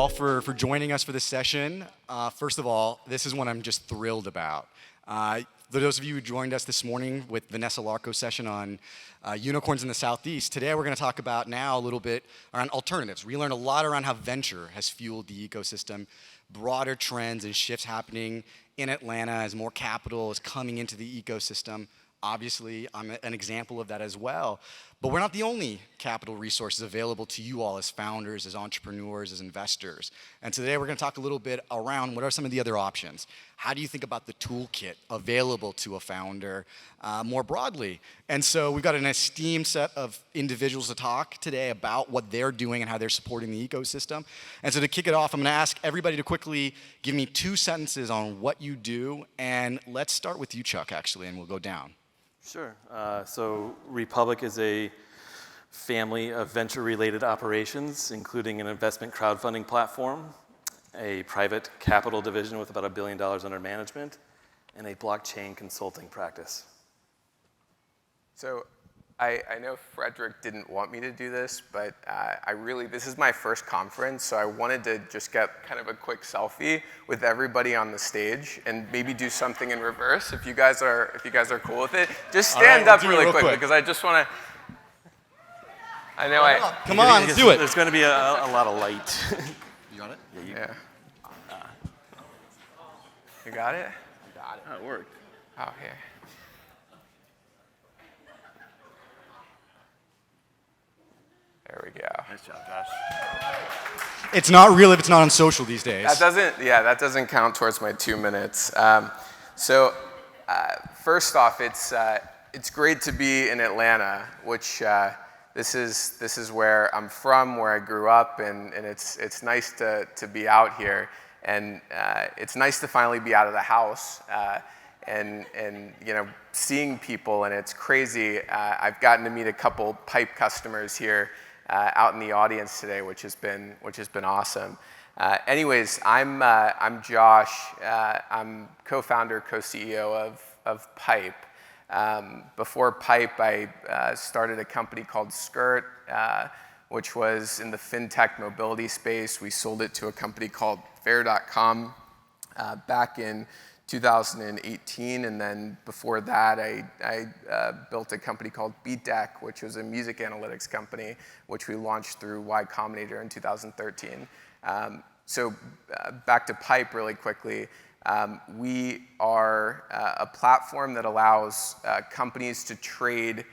all for joining us for this session. First of all, this is one I'm just thrilled about. For those of you who joined us this morning with Vanessa Larco's session on unicorns in the Southeast, today we're going to talk about now a little bit around alternatives. We learned a lot around how venture has fueled the ecosystem, broader trends and shifts happening in Atlanta as more capital is coming into the ecosystem. Obviously, I'm an example of that as well. But we're not the only capital resources available to you all as founders, as entrepreneurs, as investors. And today we're going to talk a little bit around what are some of the other options. How do you think about the toolkit available to a founder more broadly? And so we've got an esteemed set of individuals to talk today about what they're doing and how they're supporting the ecosystem. And so to kick it off, I'm going to ask everybody to quickly give me 2 sentences on what you do. And let's start with you, Chuck, actually, and we'll go down. Sure. So Republic is a family of venture-related operations, including an investment crowdfunding platform, a private capital division with about $1 billion under management, and a blockchain consulting practice. So I know Frederick didn't want me to do this, but this is my first conference, so I wanted to just get kind of a quick selfie with everybody on the stage and maybe do something in reverse if you guys are cool with it. Just stand up really quick because I just want to. Come on, let's do it. There's going to be a lot of light. You got it? Yeah. You got it? I got it. Oh, it worked. Oh, here. There we go. Nice job, Josh. It's not real if it's not on social these days. That doesn't count towards my 2 minutes. First off, it's great to be in Atlanta, which this is where I'm from, where I grew up, and it's nice to be out here, and it's nice to finally be out of the house. And seeing people, and it's crazy. I've gotten to meet a couple pipe customers here out in the audience today, which has been awesome. Anyways, I'm Josh. I'm co-founder, co-CEO of Pipe. Before Pipe, I started a company called Skirt, which was in the fintech mobility space. We sold it to a company called Fair.com back in 2018, and then before that, I built a company called BeatDeck, which was a music analytics company, which we launched through Y Combinator in 2013. Back to Pipe really quickly. We are a platform that allows companies to trade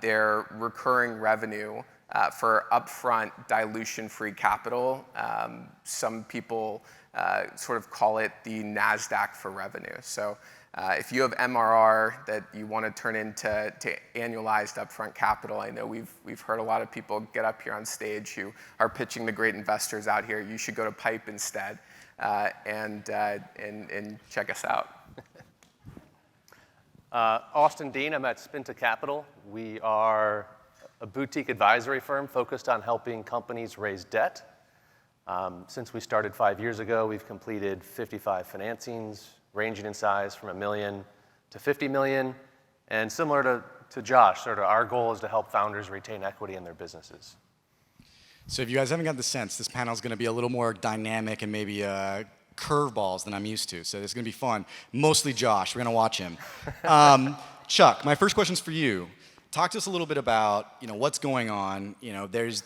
their recurring revenue for upfront dilution-free capital. Some people sort of call it the NASDAQ for revenue. So if you have MRR that you want to turn into annualized upfront capital, I know we've heard a lot of people get up here on stage who are pitching the great investors out here. You should go to Pipe instead and check us out. Austin Dean, I'm at Spinta Capital. We are a boutique advisory firm focused on helping companies raise debt. Since we started 5 years ago, we've completed 55 financings, ranging in size from $1 million to $50 million. And similar to Josh, sort of our goal is to help founders retain equity in their businesses. So if you guys haven't got the sense, this panel is going to be a little more dynamic and maybe curveballs than I'm used to. So it's going to be fun. Mostly Josh. We're going to watch him. Chuck, my first question is for you. Talk to us a little bit about what's going on. There's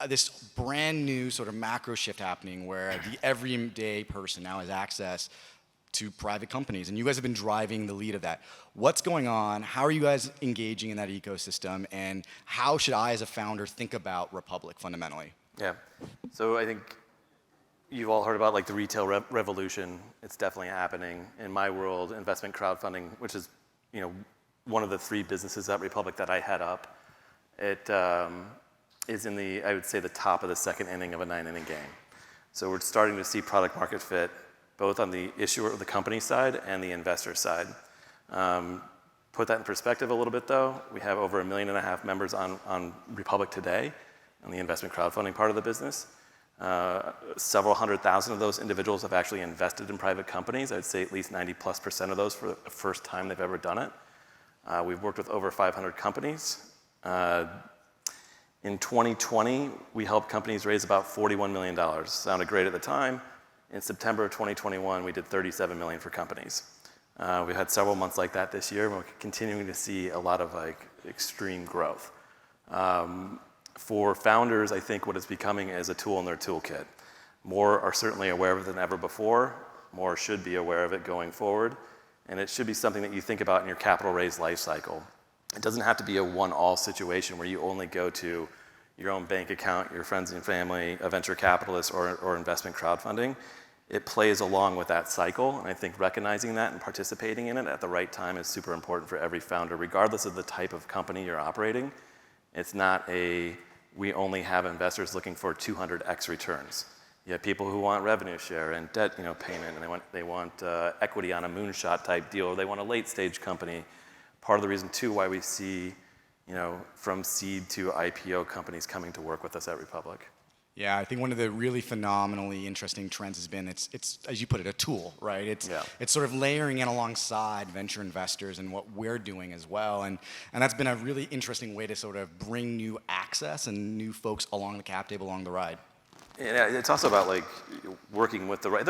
this brand new sort of macro shift happening where the everyday person now has access to private companies, and you guys have been driving the lead of that. What's going on? How are you guys engaging in that ecosystem, and how should I as a founder think about Republic fundamentally? Yeah, so I think you've all heard about the retail revolution. It's definitely happening. In my world, investment crowdfunding, which is one of the 3 businesses at Republic that I head up, it is in I would say, the top of the 2nd inning of a 9-inning game. So we're starting to see product market fit, both on the issuer of the company side and the investor side. Put that in perspective a little bit, though. We have over 1.5 million members on Republic today, on the investment crowdfunding part of the business. Several 100,000 of those individuals have actually invested in private companies. I'd say at least 90+% of those for the first time they've ever done it. We've worked with over 500 companies. In 2020, we helped companies raise about $41 million. Sounded great at the time. In September of 2021, we did $37 million for companies. We had several months like that this year, and we're continuing to see a lot of like extreme growth. For founders, I think what it's becoming is a tool in their toolkit. More are certainly aware of it than ever before. More should be aware of it going forward. And it should be something that you think about in your capital raise life cycle. It doesn't have to be a one-all situation where you only go to your own bank account, your friends and family, a venture capitalist, or investment crowdfunding. It plays along with that cycle, and I think recognizing that and participating in it at the right time is super important for every founder, regardless of the type of company you're operating. It's not we only have investors looking for 200x returns. You have people who want revenue share and debt payment, and they want equity on a moonshot type deal, or they want a late stage company. Part of the reason too why we see from seed to IPO companies coming to work with us at Republic. Yeah, I think one of the really phenomenally interesting trends has been it's as you put it, a tool, right? It's sort of layering in alongside venture investors and what we're doing as well, and that's been a really interesting way to sort of bring new access and new folks along the cap table, along the ride. Yeah, it's also about like working with the right.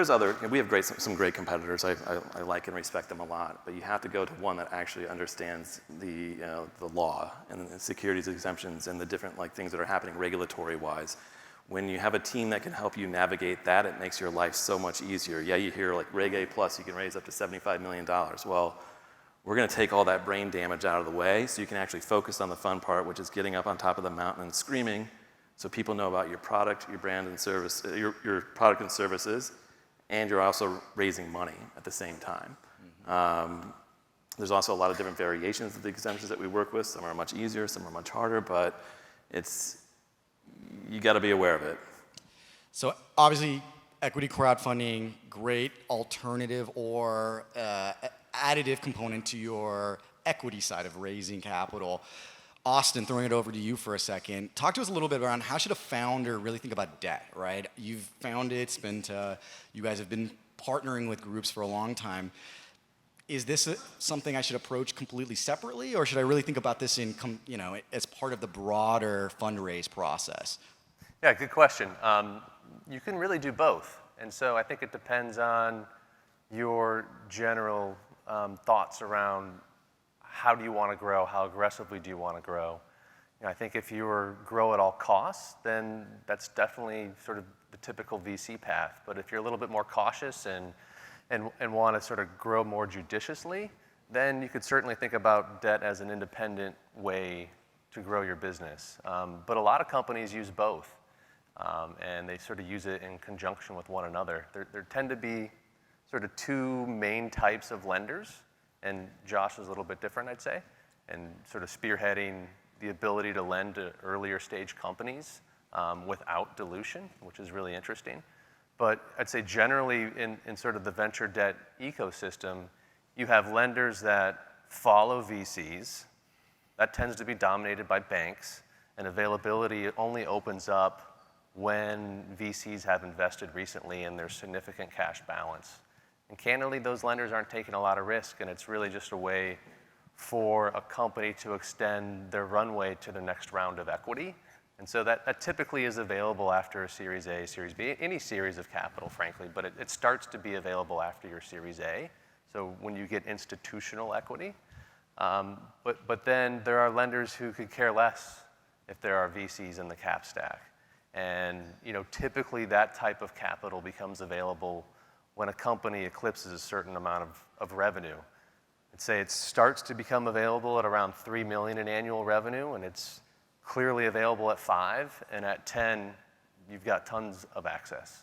We have some great competitors. I like and respect them a lot, but you have to go to one that actually understands the law and the securities exemptions and the different like things that are happening regulatory wise. When you have a team that can help you navigate that, it makes your life so much easier. Yeah, you hear like Reg A plus, you can raise up to $75 million. Well, we're going to take all that brain damage out of the way so you can actually focus on the fun part, which is getting up on top of the mountain and screaming so people know about your product, your brand and service, your product and services, and you're also raising money at the same time. Mm-hmm. There's also a lot of different variations of the exemptions that we work with. Some are much easier, some are much harder, but you got to be aware of it. So obviously, equity crowdfunding, great alternative or additive component to your equity side of raising capital. Austin, throwing it over to you for a second. Talk to us a little bit around how should a founder really think about debt, right? You've founded Spinta. You guys have been partnering with groups for a long time. Is this something I should approach completely separately, or should I really think about this as part of the broader fundraise process? Yeah, good question. You can really do both. And so I think it depends on your general thoughts around how do you want to grow, how aggressively do you want to grow. I think if you grow at all costs, then that's definitely sort of the typical VC path. But if you're a little bit more cautious and want to sort of grow more judiciously, then you could certainly think about debt as an independent way to grow your business. But a lot of companies use both. And they sort of use it in conjunction with one another. There tend to be sort of two main types of lenders, and Josh is a little bit different, I'd say, and sort of spearheading the ability to lend to earlier stage companies without dilution, which is really interesting. But I'd say generally in sort of the venture debt ecosystem, you have lenders that follow VCs. That tends to be dominated by banks, and availability only opens up when VCs have invested recently and there's significant cash balance. And candidly, those lenders aren't taking a lot of risk, and it's really just a way for a company to extend their runway to the next round of equity. And so that typically is available after a Series A, Series B, any series of capital, frankly, but it starts to be available after your Series A, so when you get institutional equity. But then there are lenders who could care less if there are VCs in the cap stack. And typically that type of capital becomes available when a company eclipses a certain amount of revenue. I'd say it starts to become available at around $3 million in annual revenue, and it's clearly available at 5, and at 10, you've got tons of access.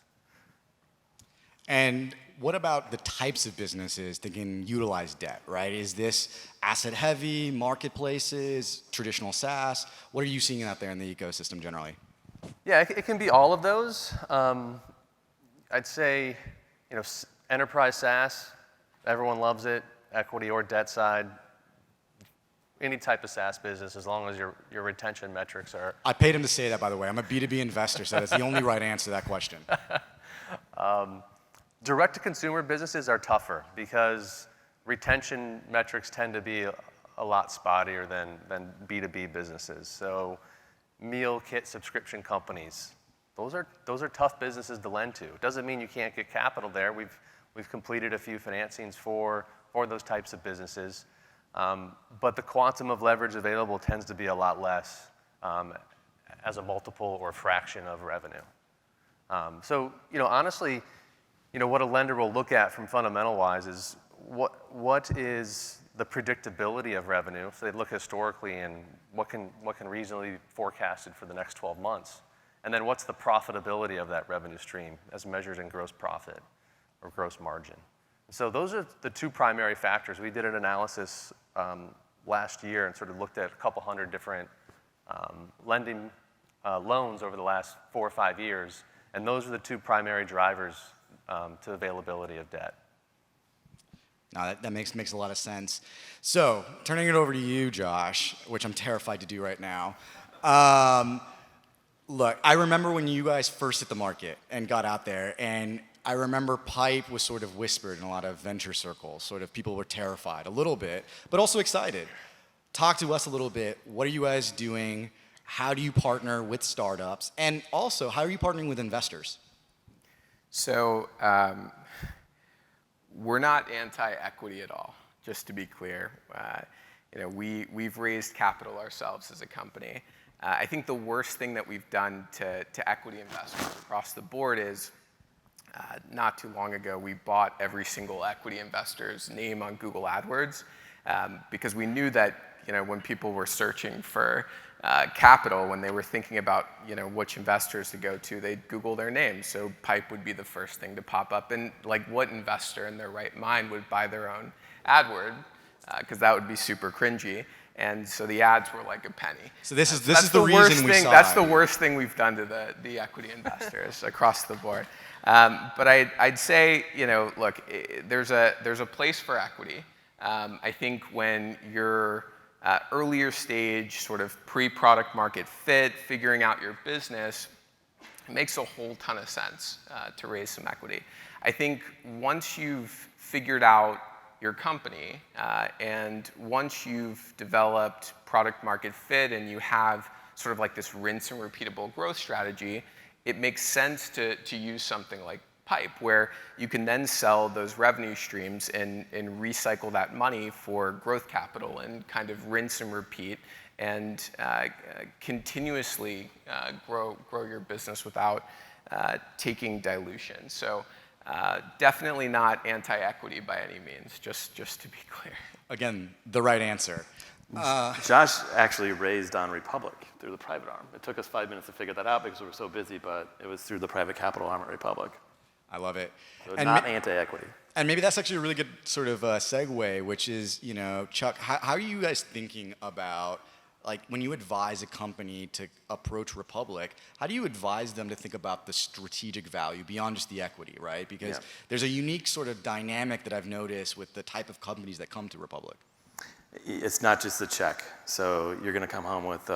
And what about the types of businesses that can utilize debt, right? Is this asset heavy, marketplaces, traditional SaaS? What are you seeing out there in the ecosystem generally? Yeah, it can be all of those. I'd say, enterprise SaaS, everyone loves it, equity or debt side. Any type of SaaS business, as long as your retention metrics are... I paid him to say that, by the way. I'm a B2B investor, so that's the only right answer to that question. Direct-to-consumer businesses are tougher because retention metrics tend to be a lot spottier than B2B businesses. So meal kit subscription companies. Those are tough businesses to lend to. It doesn't mean you can't get capital there. We've completed a few financings for those types of businesses. But the quantum of leverage available tends to be a lot less as a multiple or fraction of revenue. So, honestly, what a lender will look at from fundamental-wise is what is the predictability of revenue. So they look historically and what can reasonably be forecasted for the next 12 months. And then what's the profitability of that revenue stream as measured in gross profit or gross margin. So those are the two primary factors. We did an analysis last year and sort of looked at a couple hundred different lending loans over the last 4 or 5 years. And those are the two primary drivers to availability of debt. No, that makes a lot of sense. So, turning it over to you, Josh, which I'm terrified to do right now. Look, I remember when you guys first hit the market and got out there, and I remember pipe was sort of whispered in a lot of venture circles. Sort of people were terrified a little bit, but also excited. Talk to us a little bit. What are you guys doing? How do you partner with startups? And also, how are you partnering with investors? So we're not anti-equity at all, just to be clear. We've raised capital ourselves as a company. I think the worst thing that we've done to equity investors across the board is not too long ago, we bought every single equity investor's name on Google AdWords because we knew that when people were searching for capital, when they were thinking about which investors to go to, they'd Google their name. So pipe would be the first thing to pop up. And like, what investor in their right mind would buy their own AdWord? Because that would be super cringy. And so the ads were like a penny. So this is the reason we saw That's it. the worst thing we've done to the equity investors across the board. But I'd say, look, there's a place for equity. I think when you're earlier stage, sort of pre-product market fit, figuring out your business, it makes a whole ton of sense to raise some equity. I think once you've figured out your company and once you've developed product market fit and you have sort of like this rinse and repeatable growth strategy, it makes sense to use something like pipe, where you can then sell those revenue streams and recycle that money for growth capital and kind of rinse and repeat and continuously grow your business without taking dilution. So definitely not anti-equity by any means, just to be clear. Again, the right answer. Josh actually raised on Republic through the private arm. It took us 5 minutes to figure that out because we were so busy, but it was through the private capital arm at Republic. I love it. So not anti-equity. And maybe that's actually a really good sort of segue, which is, Chuck, how are you guys thinking about, like, when you advise a company to approach Republic, how do you advise them to think about the strategic value beyond just the equity, right? Because there's a unique sort of dynamic that I've noticed with the type of companies that come to Republic. It's not just the check. So you're going to come home with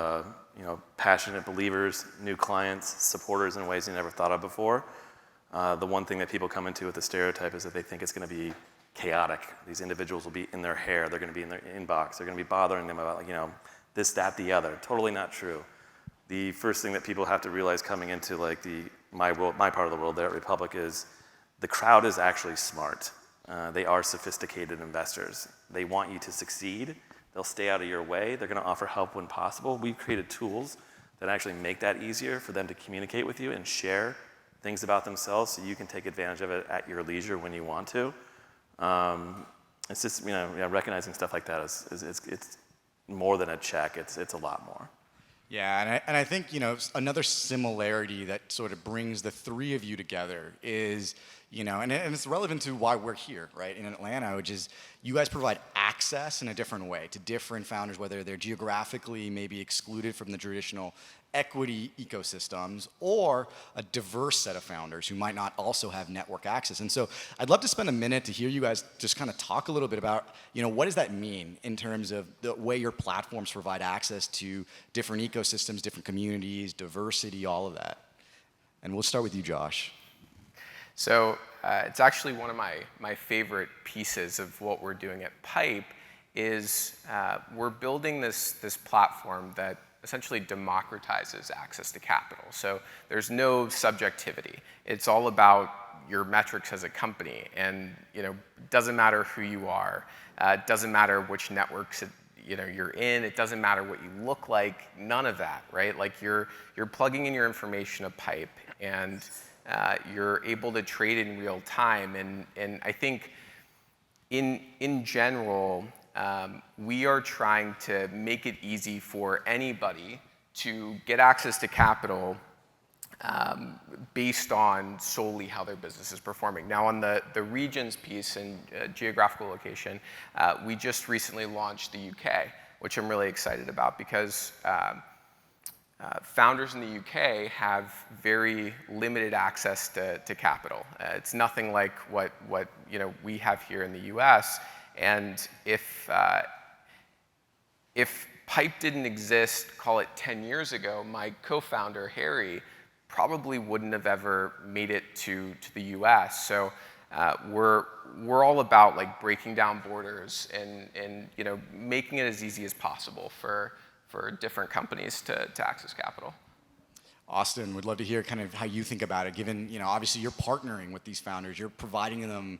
passionate believers, new clients, supporters in ways you never thought of before. The one thing that people come into with the stereotype is that they think it's going to be chaotic. These individuals will be in their hair. They're going to be in their inbox. They're going to be bothering them about, this, that, the other. Totally not true. The first thing that people have to realize coming into like my part of the world there at Republic is the crowd is actually smart. They are sophisticated investors. They want you to succeed. They'll stay out of your way. They're going to offer help when possible. We've created tools that actually make that easier for them to communicate with you and share things about themselves so you can take advantage of it at your leisure when you want to. It's just, recognizing stuff like that it's more than a check. It's a lot more. Yeah, and I think, another similarity that sort of brings the three of you together is, and it's relevant to why we're here, right, in Atlanta, which is you guys provide access in a different way to different founders, whether they're geographically maybe excluded from the traditional equity ecosystems or a diverse set of founders who might not also have network access. And so I'd love to spend a minute to hear you guys just kind of talk a little bit about, what does that mean in terms of the way your platforms provide access to different ecosystems, different communities, diversity, all of that. And we'll start with you, Josh. So it's actually one of my favorite pieces of what we're doing at Pipe is we're building this platform that essentially democratizes access to capital. So there's no subjectivity. It's all about your metrics as a company, and it doesn't matter who you are. It doesn't matter which networks you're in. It doesn't matter what you look like. None of that, right? Like you're plugging in your information a pipe, and you're able to trade in real time. And I think in general, we are trying to make it easy for anybody to get access to capital based on solely how their business is performing. Now, on the regions piece and geographical location, we just recently launched the UK, which I'm really excited about because founders in the UK have very limited access to capital. It's nothing like what we have here in the US. And if Pipe didn't exist, call it 10 years ago, my co-founder, Harry, probably wouldn't have ever made it to the US. So we're all about like breaking down borders and making it as easy as possible for different companies to access capital. Austin, would love to hear kind of how you think about it, given, obviously you're partnering with these founders, you're providing them,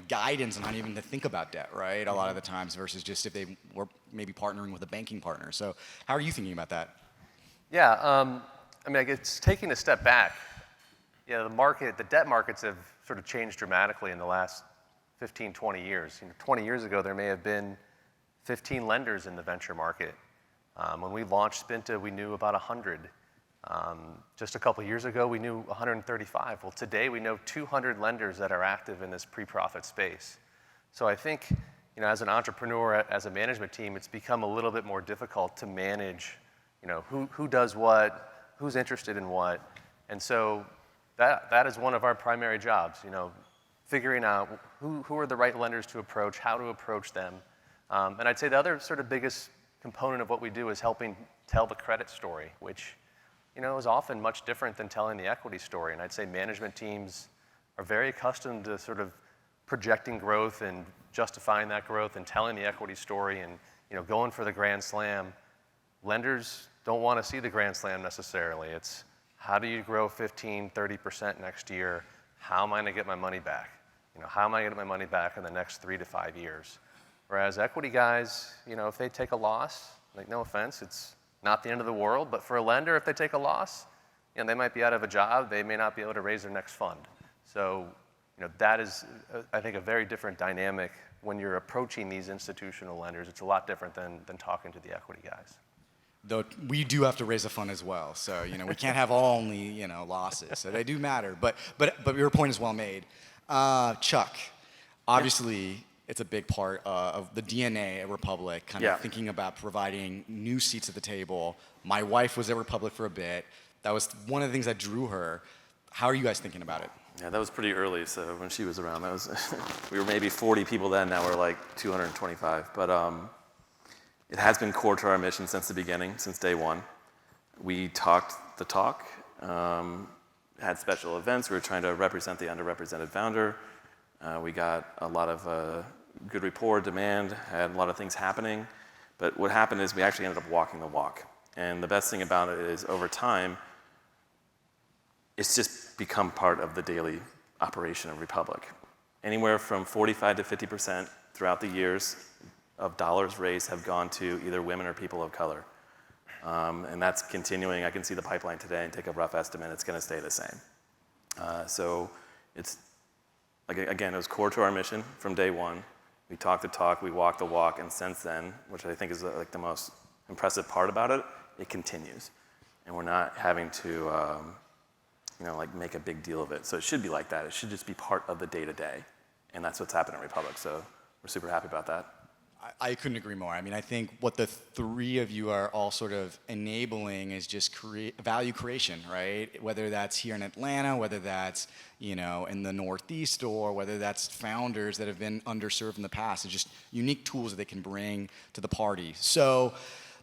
guidance on how even to think about debt, right? A lot of the times versus just if they were maybe partnering with a banking partner. So how are you thinking about that? Yeah, I guess taking a step back, the debt markets have sort of changed dramatically in the last 15, 20 years. 20 years ago, there may have been 15 lenders in the venture market. When we launched Spinta, we knew about 100. Just a couple years ago, we knew 135. Well, today we know 200 lenders that are active in this pre-profit space. So I think, as an entrepreneur, as a management team, it's become a little bit more difficult to manage, who does what, who's interested in what. And so that is one of our primary jobs, figuring out who are the right lenders to approach, how to approach them. And I'd say the other sort of biggest component of what we do is helping tell the credit story, which is often much different than telling the equity story. And I'd say management teams are very accustomed to sort of projecting growth and justifying that growth and telling the equity story and going for the grand slam. Lenders don't want to see the grand slam necessarily. It's how do you grow 15, 30% next year? How am I going to get my money back? How am I going to get my money back in the next 3 to 5 years? Whereas equity guys, if they take a loss, like no offense, it's not the end of the world, but for a lender, if they take a loss, they might be out of a job, they may not be able to raise their next fund. So, that is, I think, a very different dynamic when you're approaching these institutional lenders. It's a lot different than talking to the equity guys. Though we do have to raise a fund as well, so we can't have only losses. So they do matter, but your point is well made. Chuck, obviously it's a big part of the DNA at Republic, kind of thinking about providing new seats at the table. My wife was at Republic for a bit. That was one of the things that drew her. How are you guys thinking about it? Yeah, that was pretty early. So when she was around, we were maybe 40 people then. Now we're like 225. But it has been core to our mission since the beginning, since day one. We talked the talk, had special events. We were trying to represent the underrepresented founder. We got a lot of good rapport, demand, had a lot of things happening. But what happened is we actually ended up walking the walk. And the best thing about it is over time, it's just become part of the daily operation of Republic. Anywhere from 45 to 50% throughout the years of dollars raised have gone to either women or people of color. And that's continuing. I can see the pipeline today and take a rough estimate. It's going to stay the same. So it's, again, it was core to our mission from day one. We talked the talk, we walked the walk, and since then, which I think is like the most impressive part about it, it continues. And we're not having to make a big deal of it. So it should be like that. It should just be part of the day-to-day. And that's what's happened at Republic. So we're super happy about that. I couldn't agree more. I mean, I think what the three of you are all sort of enabling is just value creation, right? Whether that's here in Atlanta, whether that's, in the Northeast, or whether that's founders that have been underserved in the past. It's just unique tools that they can bring to the party. So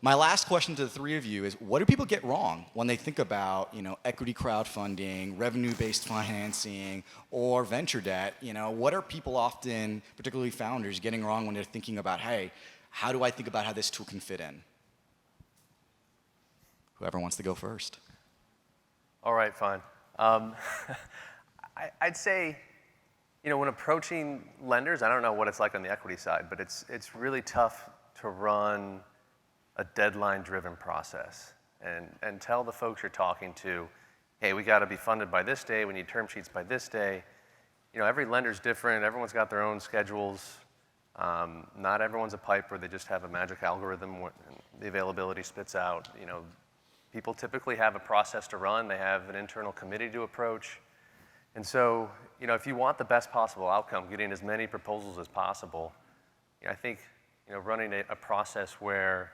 my last question to the three of you is, what do people get wrong when they think about, equity crowdfunding, revenue-based financing, or venture debt? What are people often, particularly founders, getting wrong when they're thinking about, hey, how do I think about how this tool can fit in? Whoever wants to go first. All right, fine. I'd say, when approaching lenders, I don't know what it's like on the equity side, but it's really tough to run a deadline-driven process and tell the folks you're talking to, hey, we got to be funded by this day, we need term sheets by this day. Every lender's different, everyone's got their own schedules. Not everyone's a pipe where they just have a magic algorithm where the availability spits out. People typically have a process to run, they have an internal committee to approach. And so, if you want the best possible outcome, getting as many proposals as possible, I think, running a process where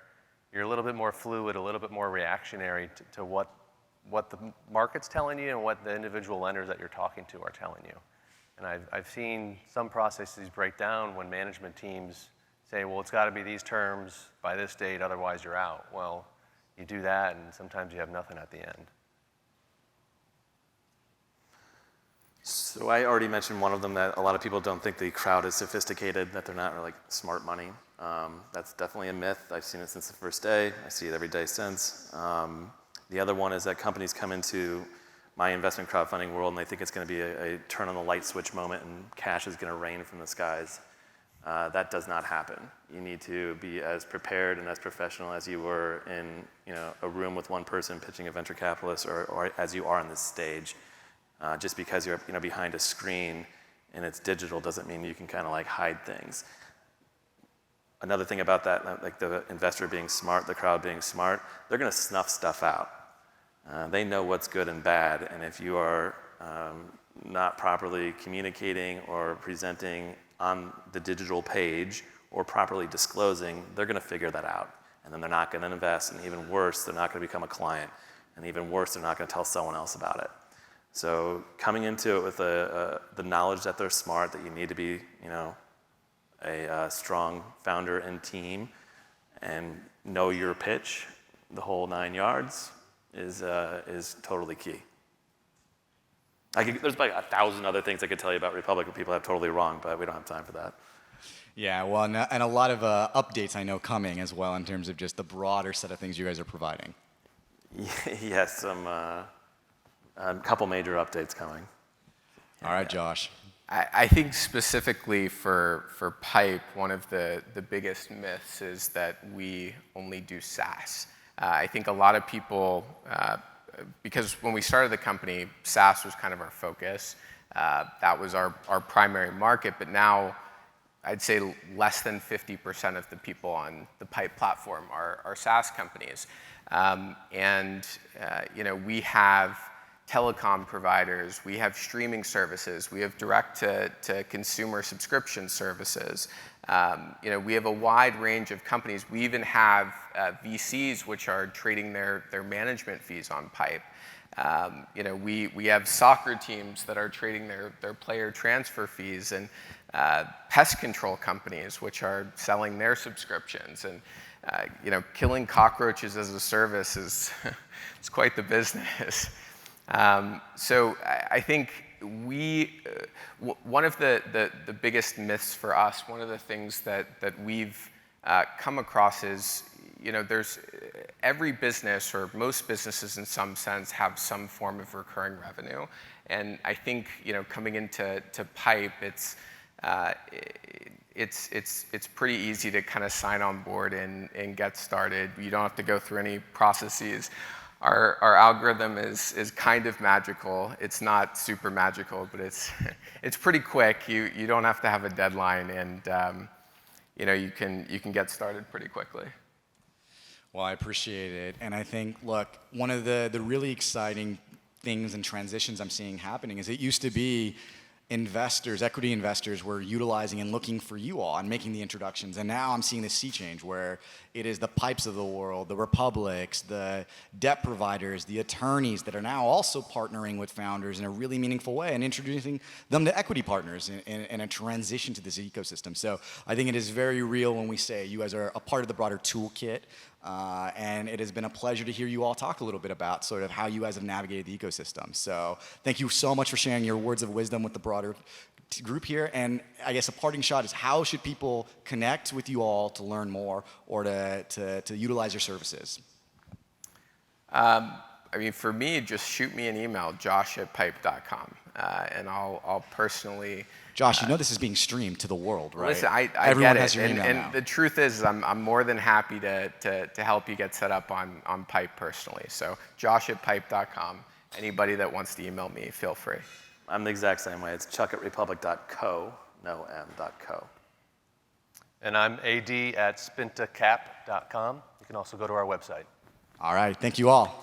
you're a little bit more fluid, a little bit more reactionary to what the market's telling you and what the individual lenders that you're talking to are telling you. And I've seen some processes break down when management teams say, well, it's got to be these terms by this date, otherwise you're out. Well, you do that, and sometimes you have nothing at the end. So I already mentioned one of them, that a lot of people don't think the crowd is sophisticated, that they're not really smart money. That's definitely a myth. I've seen it since the first day. I see it every day since. The other one is that companies come into my investment crowdfunding world and they think it's going to be a turn on the light switch moment and cash is going to rain from the skies. That does not happen. You need to be as prepared and as professional as you were in a room with one person pitching a venture capitalist, or as you are on this stage. Just because you're behind a screen and it's digital doesn't mean you can kind of hide things. Another thing about that, like the investor being smart, the crowd being smart, they're going to snuff stuff out. They know what's good and bad, and if you are not properly communicating or presenting on the digital page or properly disclosing, they're going to figure that out. And then they're not going to invest, and even worse, they're not going to become a client. And even worse, they're not going to tell someone else about it. So coming into it with the knowledge that they're smart, that you need to be a strong founder and team, and know your pitch, the whole 9 yards, is totally key. There's like 1,000 other things I could tell you about Republic that people have totally wrong, but we don't have time for that. Yeah, well, and a lot of updates I know coming as well in terms of just the broader set of things you guys are providing. Yes, a couple major updates coming. All right, Josh. I think specifically for Pipe, one of the biggest myths is that we only do SaaS. I think a lot of people, because when we started the company, SaaS was kind of our focus. That was our primary market, but now I'd say less than 50% of the people on the Pipe platform are SaaS companies. We have telecom providers, we have streaming services, we have direct-to-consumer subscription services. We have a wide range of companies. We even have VCs which are trading their management fees on Pipe. We have soccer teams that are trading their player transfer fees, and pest control companies which are selling their subscriptions. And killing cockroaches as a service is it's quite the business. So I think one of the biggest myths for us, one of the things that we've come across is, there's every business, or most businesses in some sense, have some form of recurring revenue. And I think, coming into Pipe, it's pretty easy to kind of sign on board and get started. You don't have to go through any processes. Our algorithm is kind of magical. It's not super magical, but it's pretty quick. You don't have to have a deadline, and you can get started pretty quickly. Well, I appreciate it, and I think, look, one of the really exciting things and transitions I'm seeing happening is it used to be investors, equity investors, were utilizing and looking for you all and making the introductions. And now I'm seeing this sea change where it is the Pipes of the world, the Republics, the debt providers, the attorneys that are now also partnering with founders in a really meaningful way and introducing them to equity partners in a transition to this ecosystem. So I think it is very real when we say you guys are a part of the broader toolkit. And it has been a pleasure to hear you all talk a little bit about sort of how you guys have navigated the ecosystem. So thank you so much for sharing your words of wisdom with the broader group here. And I guess a parting shot is, how should people connect with you all to learn more or to utilize your services? I mean, for me, just shoot me an email, josh@pipe.com, and I'll personally. Josh, you know this is being streamed to the world, right? Listen, I Everyone get it, has your email now. and the truth is, I'm more than happy to help you get set up on Pipe personally. So josh@pipe.com. Anybody that wants to email me, feel free. I'm the exact same way. It's chuck@republic.co, no m.co. And I'm ad@spintacap.com. You can also go to our website. All right, thank you all.